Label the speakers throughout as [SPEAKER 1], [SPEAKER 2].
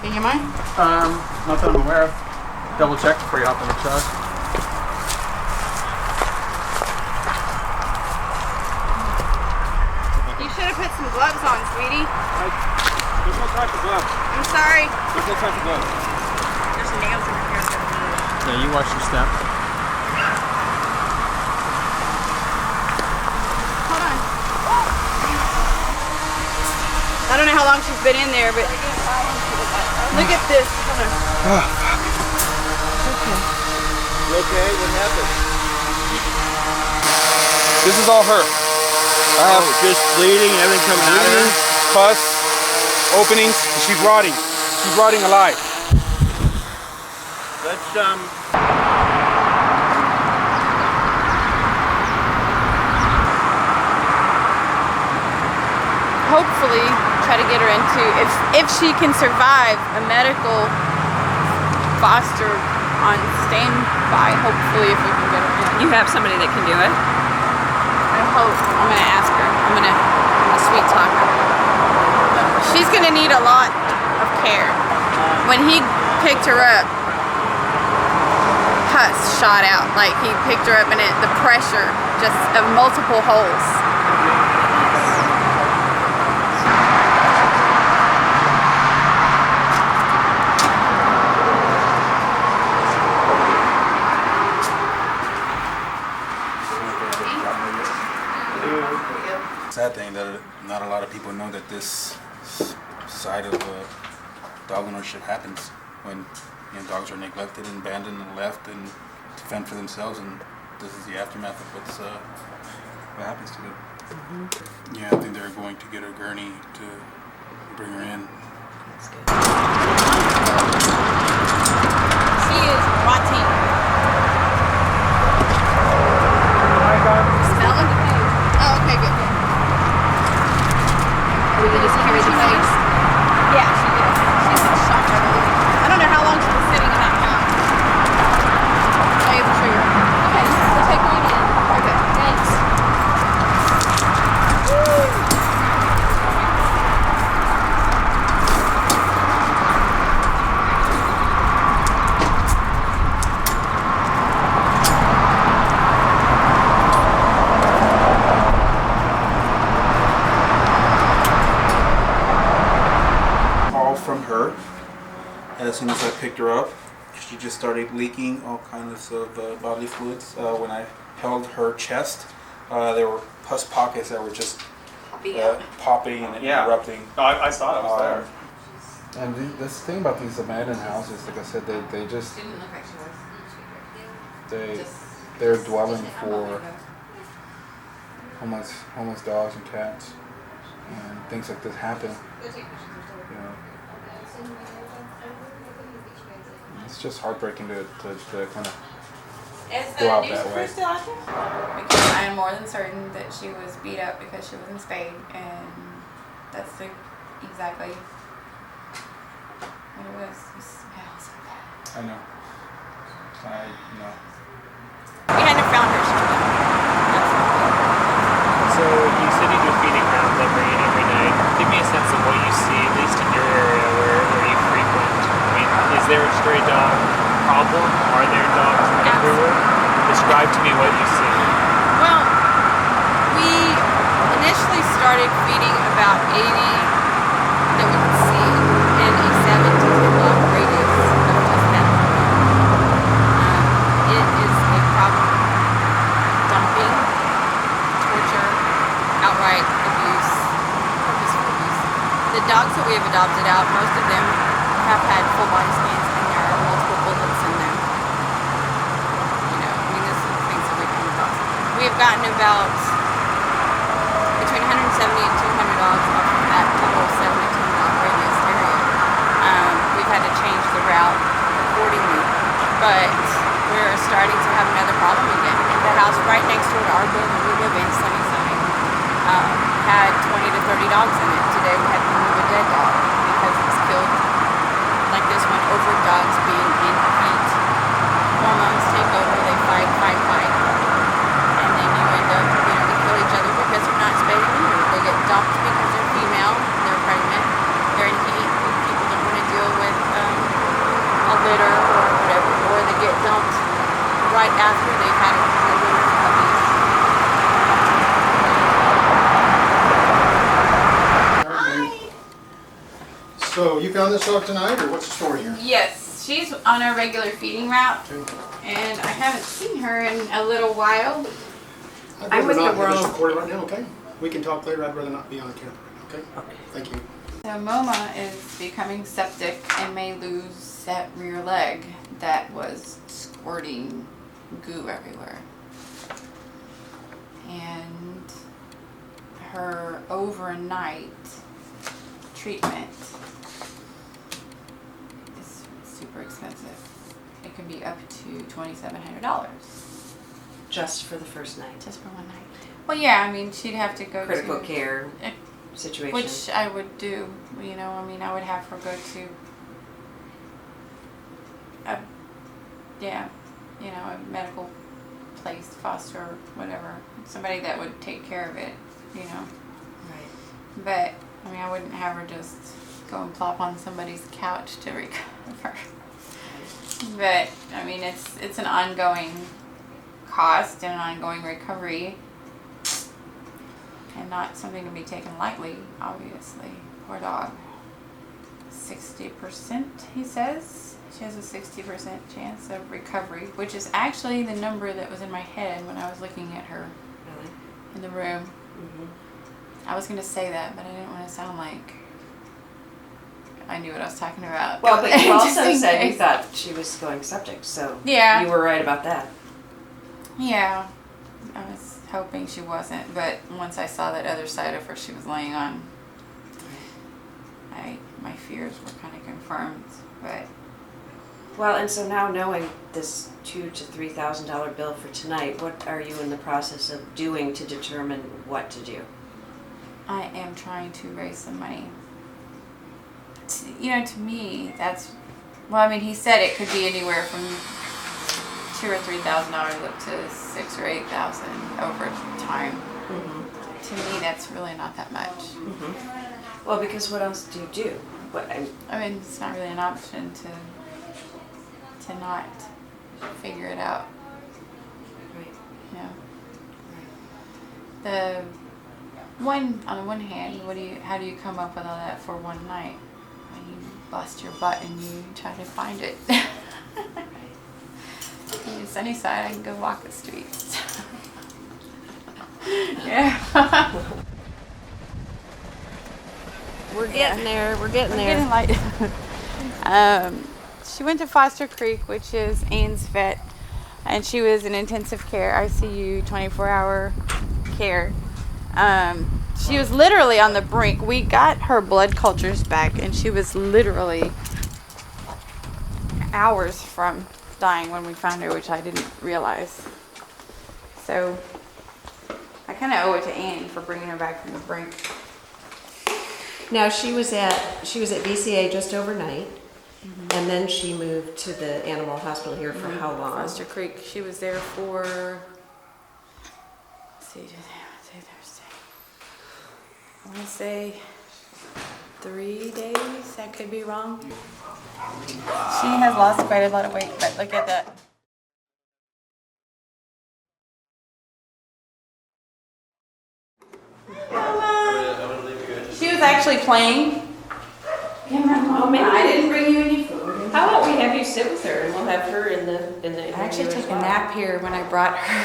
[SPEAKER 1] Anything in mind?
[SPEAKER 2] Not that I'm aware of. Double check before you hop in the truck.
[SPEAKER 1] You should have put some gloves on, sweetie.
[SPEAKER 2] There's no time for gloves.
[SPEAKER 1] I'm sorry.
[SPEAKER 2] There's no time for gloves.
[SPEAKER 1] There's nails in here.
[SPEAKER 2] Yeah, you watch your step.
[SPEAKER 1] Hold on. I don't know how long she's been in there, but look at this. Hold on.
[SPEAKER 2] Oh, fuck.
[SPEAKER 1] Okay.
[SPEAKER 2] You okay? What happened? This is all her. I have
[SPEAKER 3] just bleeding, everything coming out of her.
[SPEAKER 2] Pus, openings. She's rotting. She's rotting alive.
[SPEAKER 3] Let's
[SPEAKER 1] Hopefully try to get her into, if she can survive, a medical foster on standby. Hopefully, if we can get her in.
[SPEAKER 4] You have somebody that can do it?
[SPEAKER 1] I hope. I'm gonna ask her. I'm gonna sweet talk her. She's gonna need a lot of care. When he picked her up, pus shot out. Like he picked her up and the pressure just of multiple holes.
[SPEAKER 5] Sad thing that not a lot of people know that this side of dog ownership happens when dogs are neglected and abandoned and left and to fend for themselves, and this is the aftermath of what happens to them. Mm-hmm. Yeah, I think they're going to get a gurney to bring her in.
[SPEAKER 1] That's good. She is rotting. Smelling? Oh, okay, good. We can just carry the face. Yeah, she did. She's in shock, I believe. I don't know how long she was sitting in that house. I'll able to show you. Okay, we'll take her in. Okay, thanks.
[SPEAKER 5] From her, and as soon as I picked her up, she just started leaking all kinds of bodily fluids. When I held her chest, there were pus pockets that were just popping and erupting.
[SPEAKER 2] Oh, I saw it. I was there.
[SPEAKER 5] And this thing about these abandoned houses, like I said, they just
[SPEAKER 1] Didn't look like she was.
[SPEAKER 5] they're dwelling for homeless dogs and cats, and things like this happen. You know. It's just heartbreaking to kind of go out that way.
[SPEAKER 1] Because I am more than certain that she was beat up because she wasn't spayed, and that's exactly what it was. It smells so bad.
[SPEAKER 5] I know.
[SPEAKER 1] We hadn't found her.
[SPEAKER 6] So you said you do feeding rounds every night. Give me a sense of what you see, at least in your area where you frequent. I mean, is there a stray dog problem? Are there dogs everywhere? Describe to me what you see.
[SPEAKER 1] Well, we initially started feeding about 80 that we could see in a 7 to 10 block radius of just that. It is a problem. Dumping, torture, outright abuse, purposeful abuse. The dogs that we have adopted out, most of them have had full body scans and there are multiple bullets in them. You know, I mean, this is the things that we come across. We have gotten about between 170 and 200 dogs off of that little 7 to 10 block radius area. We've had to change the route accordingly, but we're starting to have another problem again. The house right next door to our building we live in, Sunnyside, had 20 to 30 dogs in it. Today we had to move a dead dog because it's killed like this one over dogs being in heat. Hormones take over, they fight. And then you end up, they kill each other because they're not spayed and neutered. They get dumped because they're female, they're pregnant, they're in heat. People don't want to deal with
[SPEAKER 4] So you found this dog tonight, or what's the story here?
[SPEAKER 1] Yes, she's on our regular feeding route,
[SPEAKER 4] Okay.
[SPEAKER 1] and I haven't seen her in a little while.
[SPEAKER 4] I'm
[SPEAKER 7] with the
[SPEAKER 4] not
[SPEAKER 7] world.
[SPEAKER 4] recorded right now, okay? We can talk later. I'd rather not be on camera, okay? Okay. Thank you.
[SPEAKER 1] So mOma is becoming septic and may lose that rear leg that was squirting goo everywhere. And her overnight treatment is super expensive. It can be up to $2,700
[SPEAKER 7] Just for the first night.
[SPEAKER 1] just for one night. Well, yeah, I mean, she'd have to go
[SPEAKER 7] Critical
[SPEAKER 1] to
[SPEAKER 7] care situation.
[SPEAKER 1] which I would do, you know, I mean, I would have her go to a, yeah, you know, a medical place, foster, or whatever, somebody that would take care of it, you know.
[SPEAKER 7] Right.
[SPEAKER 1] But, I mean, I wouldn't have her just go and plop on somebody's couch to recover. But, I mean, it's an ongoing cost and an ongoing recovery. And not something to be taken lightly, obviously. Poor dog. 60%, he says. She has a 60% chance of recovery, which is actually the number that was in my head when I was looking at her
[SPEAKER 7] Really?
[SPEAKER 1] in the room.
[SPEAKER 7] Mm-hmm.
[SPEAKER 1] I was going to say that, but I didn't want to sound like I knew what I was talking about.
[SPEAKER 7] Well, but you
[SPEAKER 1] Just
[SPEAKER 7] also
[SPEAKER 1] in
[SPEAKER 7] said you
[SPEAKER 1] case.
[SPEAKER 7] thought she was going septic, so
[SPEAKER 1] Yeah.
[SPEAKER 7] you were right about that.
[SPEAKER 1] Yeah. I was hoping she wasn't, but once I saw that other side of her she was laying on, my fears were kind of confirmed. But
[SPEAKER 7] Well, and so now knowing this $2,000 to $3,000 bill for tonight, what are you in the process of doing to determine what to do?
[SPEAKER 1] I am trying to raise some money. You know, to me, that's, well, I mean, he said it could be anywhere from $2,000 or $3,000 up to $6,000 or $8,000 over time.
[SPEAKER 7] Mm-hmm.
[SPEAKER 1] To me, that's really not that much.
[SPEAKER 7] Mm-hmm. Well, because what else do you do? What,
[SPEAKER 1] I mean, it's not really an option to not figure it out.
[SPEAKER 7] right,
[SPEAKER 1] You know,
[SPEAKER 7] right.
[SPEAKER 1] on the one hand, how do you come up with all that for one night? When you bust your butt and you try to find it. In Sunnyside, I can go walk the streets. Yeah.
[SPEAKER 7] We're getting there. We're getting
[SPEAKER 1] We're
[SPEAKER 7] there.
[SPEAKER 1] getting light. She went to Foster Creek, which is Ann's vet, and she was in intensive care, ICU, 24-hour care. She was literally on the brink. We got her blood cultures back, and she was literally hours from dying when we found her, which I didn't realize. So I kind of owe it to Ann for bringing her back from the brink.
[SPEAKER 7] Now she was at VCA just overnight, and then she moved to the animal hospital here for how long?
[SPEAKER 1] Foster Creek. She was there for, let's see, Thursday. I want to say 3 days. I could be wrong. She has lost quite a lot of weight, but look at that. She was actually playing.
[SPEAKER 7] Oh, maybe
[SPEAKER 1] I didn't bring you any food.
[SPEAKER 7] How about we have you sit with her and we'll have her in the
[SPEAKER 1] I actually
[SPEAKER 7] interview as
[SPEAKER 1] took a
[SPEAKER 7] well.
[SPEAKER 1] nap here when I brought her.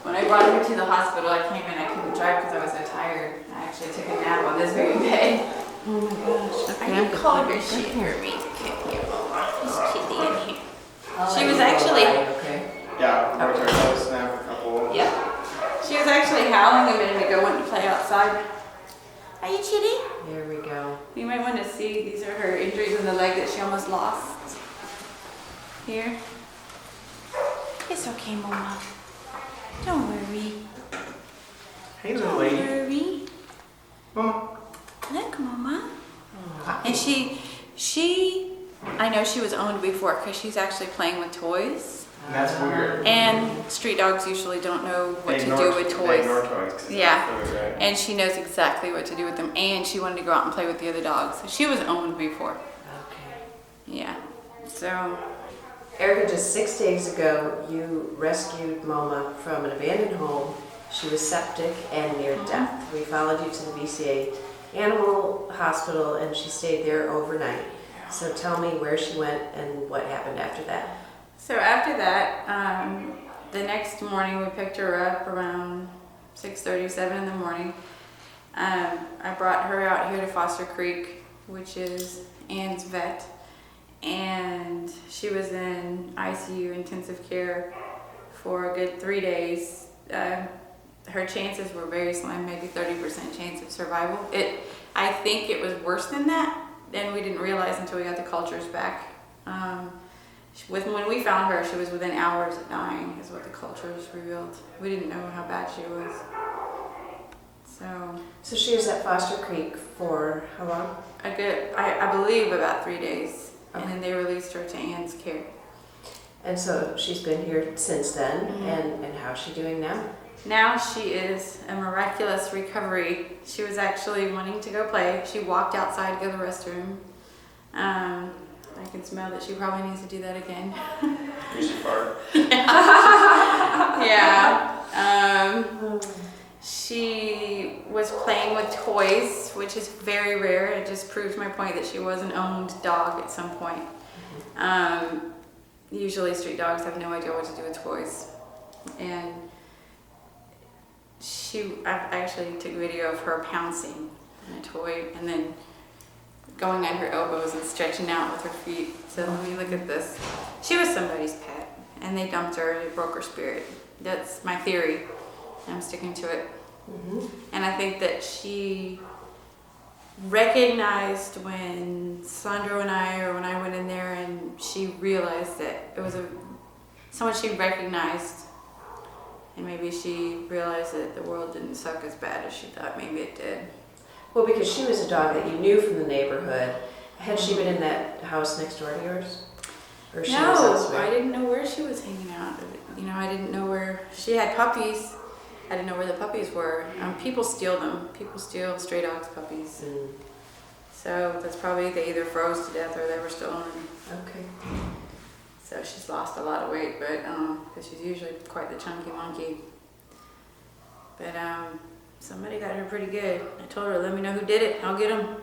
[SPEAKER 1] When I brought her to the hospital, I came in. I couldn't drive because I was so tired. I actually took a nap on this very bed.
[SPEAKER 7] Oh my gosh.
[SPEAKER 1] I can call her shit for me. She's kitty in here. She was actually,
[SPEAKER 7] Okay.
[SPEAKER 3] Yeah, I tried to snap a couple.
[SPEAKER 7] Yeah.
[SPEAKER 1] she was actually howling a minute ago, wanting to play outside. Are you chitty?
[SPEAKER 7] There we go.
[SPEAKER 1] You might want to see, these are her injuries in the leg that she almost lost. Here. It's okay, mOma. Don't worry.
[SPEAKER 3] Hey, little lady.
[SPEAKER 1] Don't worry.
[SPEAKER 3] Mama.
[SPEAKER 1] Look, mOma. And she, I know she was owned before because she's actually playing with toys.
[SPEAKER 3] That's weird.
[SPEAKER 1] And street dogs usually don't know what
[SPEAKER 3] They
[SPEAKER 1] to
[SPEAKER 3] ignore-
[SPEAKER 1] do with
[SPEAKER 3] They
[SPEAKER 1] toys.
[SPEAKER 3] ignore toys 'cause it's
[SPEAKER 1] Yeah.
[SPEAKER 3] not food, right?
[SPEAKER 1] And she knows exactly what to do with them. And she wanted to go out and play with the other dogs. So she was owned before.
[SPEAKER 7] Okay.
[SPEAKER 1] Yeah. So,
[SPEAKER 7] Erika, just 6 days ago, you rescued mOma from an abandoned home. She was septic and near death. We followed you to the VCA Animal Hospital, and she stayed there overnight. So tell me where she went and what happened after that.
[SPEAKER 1] So after that, the next morning we picked her up around 6:37 in the morning. I brought her out here to Foster Creek, which is Ann's vet, and she was in ICU intensive care for a good 3 days. Her chances were very slim, maybe 30% chance of survival. I think it was worse than that, and we didn't realize until we got the cultures back. When we found her, she was within hours of dying, is what the cultures revealed. We didn't know how bad she was.
[SPEAKER 7] So she was at Foster Creek for how long?
[SPEAKER 1] I believe about 3 days,
[SPEAKER 7] Okay.
[SPEAKER 1] and then they released her to Ann's care.
[SPEAKER 7] And so she's been here since then, and how's she doing now?
[SPEAKER 1] Now she is a miraculous recovery. She was actually wanting to go play. She walked outside to go to the restroom. I can smell that she probably needs to do that again.
[SPEAKER 3] Here's your fart.
[SPEAKER 1] Yeah. She was playing with toys, which is very rare. It just proves my point that she was an owned dog at some point. Usually street dogs have no idea what to do with toys. And I actually took video of her pouncing on a toy and then going on her elbows and stretching out with her feet. So let me look at this. She was somebody's pet, and they dumped her and it broke her spirit. That's my theory. I'm sticking to it. And I think that she recognized when Sandro and or when I went in there, and she realized that it was someone she recognized, and maybe she realized that the world didn't suck as bad as she thought maybe it did.
[SPEAKER 7] Well, because she was a dog that you knew from the neighborhood. Had she been in that house next door to yours? Or she was
[SPEAKER 1] No,
[SPEAKER 7] elsewhere?
[SPEAKER 1] I didn't know where she was hanging out. I didn't know where she had puppies. I didn't know where the puppies were. People steal them. People steal stray dogs' puppies. So that's probably they either froze to death or they were stolen.
[SPEAKER 7] Okay.
[SPEAKER 1] So she's lost a lot of weight, but because she's usually quite the chunky monkey. But somebody got her pretty good. I told her, let me know who did it. I'll get them.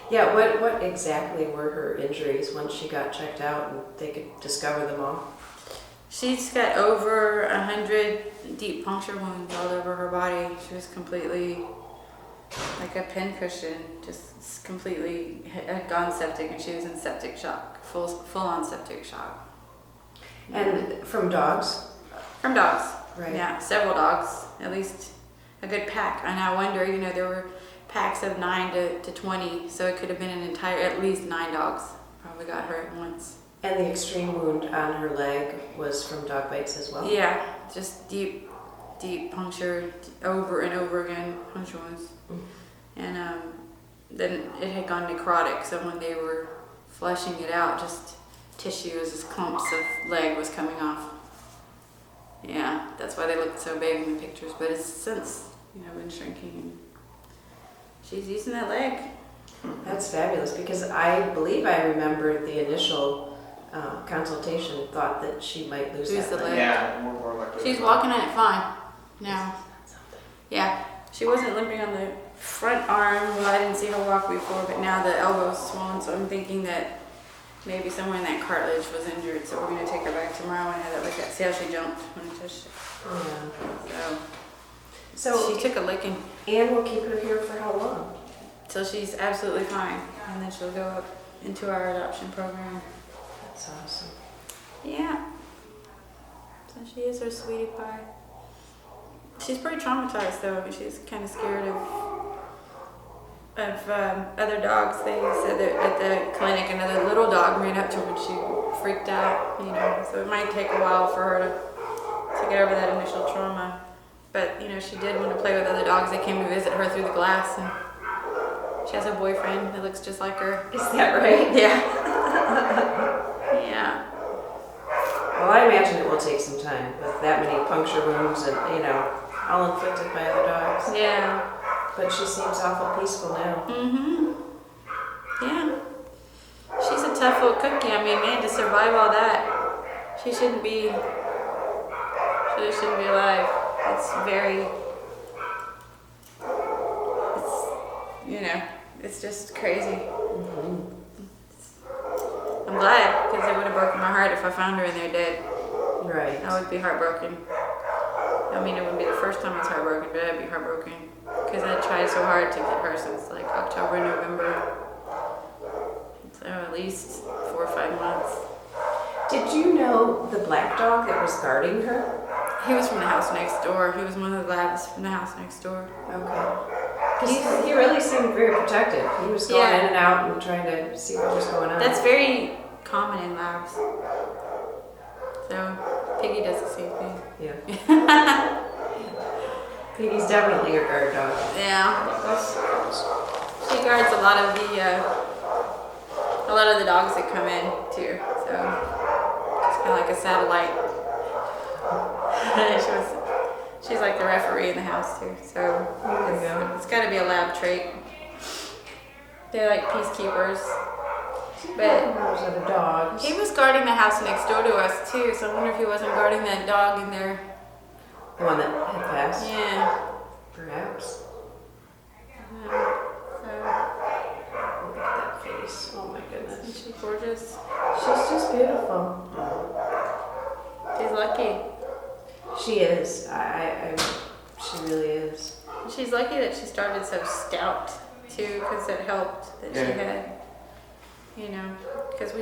[SPEAKER 7] Yeah, what exactly were her injuries once she got checked out and they could discover them all?
[SPEAKER 1] She's got over 100 deep puncture wounds all over her body. She was completely like a pincushion, just completely had gone septic, and she was in septic shock, full on septic shock.
[SPEAKER 7] And from dogs?
[SPEAKER 1] From dogs.
[SPEAKER 7] Right.
[SPEAKER 1] Yeah, several dogs, at least a good pack. And I wonder, there were packs of 9 to 20, so it could have been at least 9 dogs probably got her at once.
[SPEAKER 7] And the extreme wound on her leg was from dog bites as well?
[SPEAKER 1] Yeah, just deep puncture over and over again, puncture wounds. And then it had gone necrotic, so when they were flushing it out, just tissue, as clumps of leg was coming off. Yeah, that's why they looked so big in the pictures, but it's since, been shrinking. And she's using that leg.
[SPEAKER 7] That's fabulous, because I believe I remember the initial consultation thought that she might lose
[SPEAKER 1] Lose
[SPEAKER 7] that
[SPEAKER 1] the
[SPEAKER 7] leg.
[SPEAKER 1] leg.
[SPEAKER 3] Yeah, we're more likely.
[SPEAKER 1] She's walking on it fine now. Yeah, she wasn't limping on the front arm. Well, I didn't see her walk before, but now the elbow's swollen, so I'm thinking that maybe somewhere in that cartilage was injured, so we're going to take her back tomorrow and have that look at. See how she jumped when I touched it.
[SPEAKER 7] Yeah.
[SPEAKER 1] So she took a licking.
[SPEAKER 7] Anne will keep her here for how long?
[SPEAKER 1] Till she's absolutely fine, and then she'll go up into our adoption program.
[SPEAKER 7] That's awesome.
[SPEAKER 1] Yeah. So she is our sweetie pie. She's pretty traumatized though. She's kind of scared of other dogs. They said that at the clinic another little dog ran up to her and she freaked out, So it might take a while for her to get over that initial trauma. But, she did want to play with other dogs. They came to visit her through the glass, and she has a boyfriend that looks just like her.
[SPEAKER 7] Is that right?
[SPEAKER 1] Yeah. Yeah.
[SPEAKER 7] Well, I imagine it will take some time with that many puncture wounds and, all inflicted by other dogs.
[SPEAKER 1] Yeah.
[SPEAKER 7] But she seems awful peaceful now.
[SPEAKER 1] Yeah. She's a tough little cookie. Man, to survive all that, she shouldn't be alive. It's you know, it's just crazy. I'm glad, because it would have broken my heart if I found her and they're dead.
[SPEAKER 7] Right.
[SPEAKER 1] I would be heartbroken. I mean, it wouldn't be the first time I was heartbroken, but I'd be heartbroken. Because I tried so hard to get her since like October, November. So at least 4 or 5 months.
[SPEAKER 7] Did you know the black dog that was guarding her?
[SPEAKER 1] He was from the house next door. He was one of the labs from the house next door.
[SPEAKER 7] Okay. He really seemed very protective. He was going in and out and trying to see what was going on.
[SPEAKER 1] That's very common in labs. So Piggy does the same thing.
[SPEAKER 7] Yeah. Piggy's definitely your guard dog.
[SPEAKER 1] Yeah. She guards a lot of the dogs that come in too. So she's kind of like a satellite. She's like the referee in the house too. So it's got to be a lab trait. They're like peacekeepers. But
[SPEAKER 7] the dogs.
[SPEAKER 1] he was guarding the house next door to us too. So I wonder if he wasn't guarding that dog in there.
[SPEAKER 7] The one that had passed?
[SPEAKER 1] Yeah.
[SPEAKER 7] Perhaps.
[SPEAKER 1] So,
[SPEAKER 7] Look at that face. Oh my goodness.
[SPEAKER 1] isn't she gorgeous?
[SPEAKER 7] She's just beautiful.
[SPEAKER 1] She's lucky.
[SPEAKER 7] She is. She really is.
[SPEAKER 1] She's lucky that she started so stout too, because it helped that she had, you know, because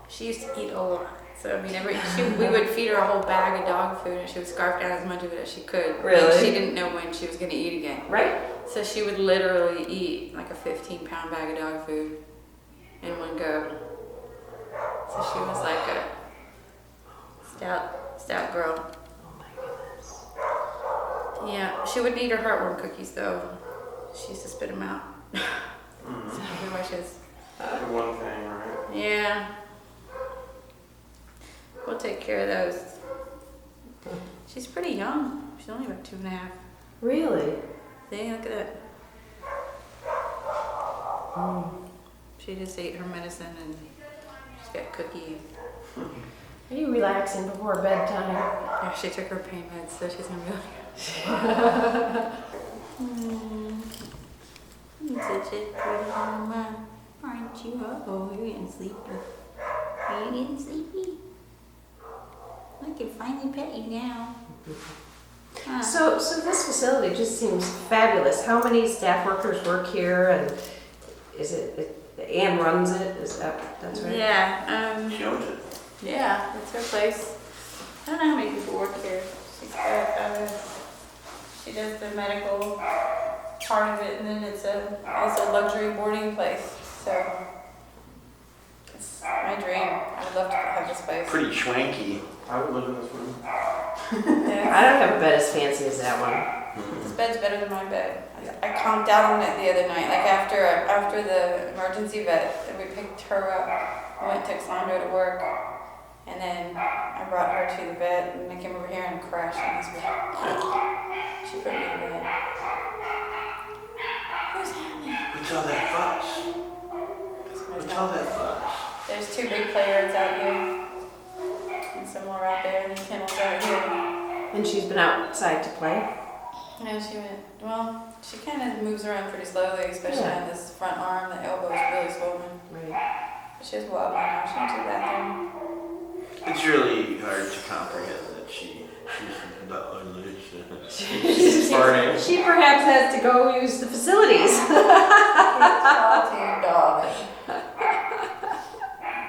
[SPEAKER 1] she used to eat a lot. So I mean, we would feed her a whole bag of dog food, and she would scarf down as much of it as she could.
[SPEAKER 7] Really?
[SPEAKER 1] Like, she didn't know when she was going to eat again.
[SPEAKER 7] Right.
[SPEAKER 1] So she would literally eat like a 15-pound bag of dog food in one go. So she was like a stout girl.
[SPEAKER 7] Oh my goodness.
[SPEAKER 1] Yeah, she wouldn't eat her heartworm cookies though. She used to spit them out. So she wishes.
[SPEAKER 3] One thing, right?
[SPEAKER 1] Yeah. We'll take care of those. She's pretty young. She's only about 2.5.
[SPEAKER 7] Really?
[SPEAKER 1] See, look at that. She just ate her medicine and she's got cookies.
[SPEAKER 7] Are you relaxing before bedtime?
[SPEAKER 1] Yeah, she took her pain meds, so she's gonna be like, such a pretty mama, aren't you? Oh, you're getting sleepy. Are you getting sleepy? I can finally pet you now.
[SPEAKER 7] So this facility just seems fabulous. How many staff workers work here, and is it Anne runs it? That's right?
[SPEAKER 1] Yeah.
[SPEAKER 3] She owns it.
[SPEAKER 1] Yeah, it's her place. I don't know how many people work here. She's got, she does the medical part of it, and then it's also a luxury boarding place. So it's my dream. I would love to have this place.
[SPEAKER 3] Pretty schwanky. I would live in this room.
[SPEAKER 1] Yeah,
[SPEAKER 7] I don't have a bed as fancy as that one.
[SPEAKER 1] this bed's better than my bed. I calmed down on it the other night. Like after the emergency vet, we picked her up. I went and took Sandro to work. And then I brought her to the bed, and I came over here and crashed on this bed. She put me to bed. Who's happening?
[SPEAKER 3] What's all that fuss? What's all that fuss?
[SPEAKER 1] There's 2 big players out here, and some more out there, and these kennels out here.
[SPEAKER 7] And she's been outside to play?
[SPEAKER 1] Yeah, she kind of moves around pretty slowly, especially on this front arm. The elbow is really swollen.
[SPEAKER 7] Right.
[SPEAKER 1] But she's wobbly now. She went to the bathroom.
[SPEAKER 3] It's really hard to comprehend that she's not unleashed.
[SPEAKER 7] She perhaps has to go use the facilities.
[SPEAKER 1] Talk to your dog.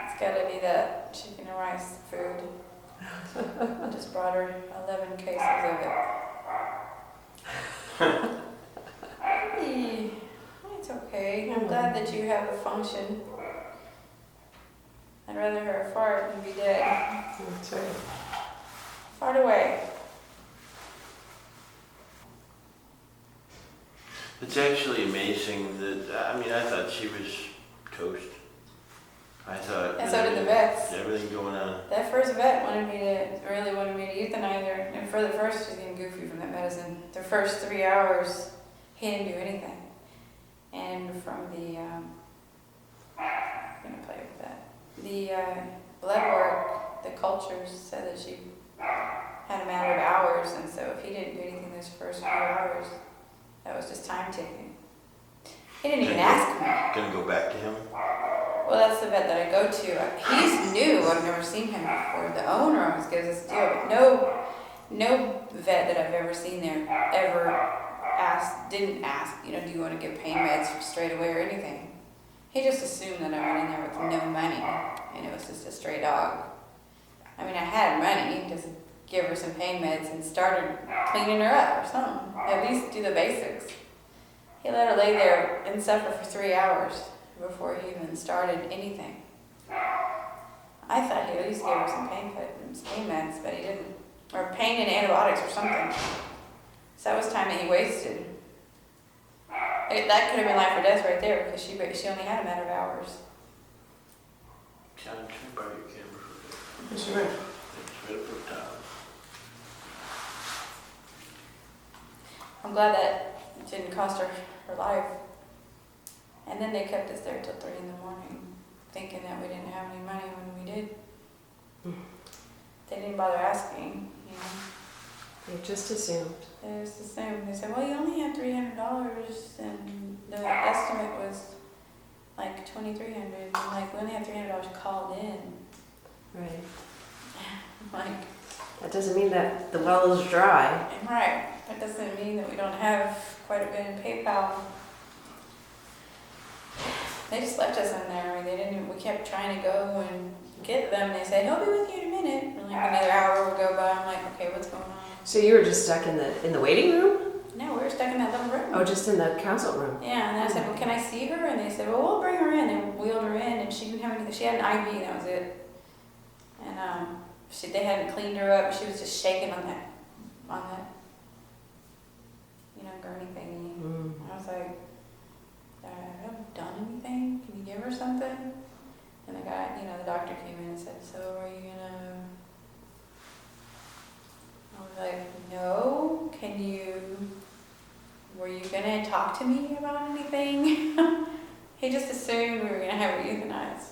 [SPEAKER 1] It's gotta be that chicken and rice food. I just brought her 11 cases of it. It's okay. I'm glad that you have a function. I'd rather her fart than be dead.
[SPEAKER 7] That's right.
[SPEAKER 1] Fart away.
[SPEAKER 3] It's actually amazing that, I thought she was toast. I thought.
[SPEAKER 1] And so did the vets.
[SPEAKER 3] Everything going on.
[SPEAKER 1] That first vet really wanted me to euthanize her. And for the first, she's getting goofy from that medicine. The first 3 hours, he didn't do anything. And from the, I'm gonna play with that. The blood work, the cultures said that she had a matter of hours, and so if he didn't do anything those first few hours, that was just time ticking. He didn't even ask me.
[SPEAKER 3] Gonna go back to him?
[SPEAKER 1] Well, that's the vet that I go to. He's new. I've never seen him before. The owner always gives us a deal, but no vet that I've ever seen there ever didn't ask, do you want to give pain meds straight away or anything. He just assumed that I went in there with no money, and it was just a stray dog. I mean, I had money, just give her some pain meds and started cleaning her up or something. At least do the basics. He let her lay there and suffer for 3 hours before he even started anything. I thought he'd at least give her some pain meds, but he didn't. Or pain and antibiotics or something. So that was time that he wasted. That could have been life or death right there because she only had a matter of hours.
[SPEAKER 3] Can I turn by your camera for a bit?
[SPEAKER 4] Yes, you may.
[SPEAKER 3] It's right up over top.
[SPEAKER 1] I'm glad that it didn't cost her life. And then they kept us there till 3 in the morning, thinking that we didn't have any money when we did. They didn't bother asking,
[SPEAKER 7] They just assumed.
[SPEAKER 1] They just assumed. They said, well, you only have $300, and the estimate was like $2,300. I'm like, we only have $300 called in.
[SPEAKER 7] Right.
[SPEAKER 1] Like,
[SPEAKER 7] That doesn't mean that the well is dry.
[SPEAKER 1] right. That doesn't mean that we don't have quite a bit in PayPal. They just left us in there. They didn't. We kept trying to go and get them. They said, he'll be with you in a minute. And like another hour would go by. I'm like, okay, what's going on?
[SPEAKER 7] So you were just stuck in the waiting room?
[SPEAKER 1] No, we were stuck in that little room.
[SPEAKER 7] Oh, just in the consult room.
[SPEAKER 1] Yeah, and then I said, well, can I see her? And they said, well, we'll bring her in. They wheeled her in, and she didn't have anything. She had an IV, and that was it. And they hadn't cleaned her up. She was just shaking on that, gurney thingy. I was like, have you done anything? Can you give her something? And the guy, the doctor came in and said, so are you gonna? I was like, no. Were you gonna talk to me about anything? He just assumed we were gonna have her euthanized.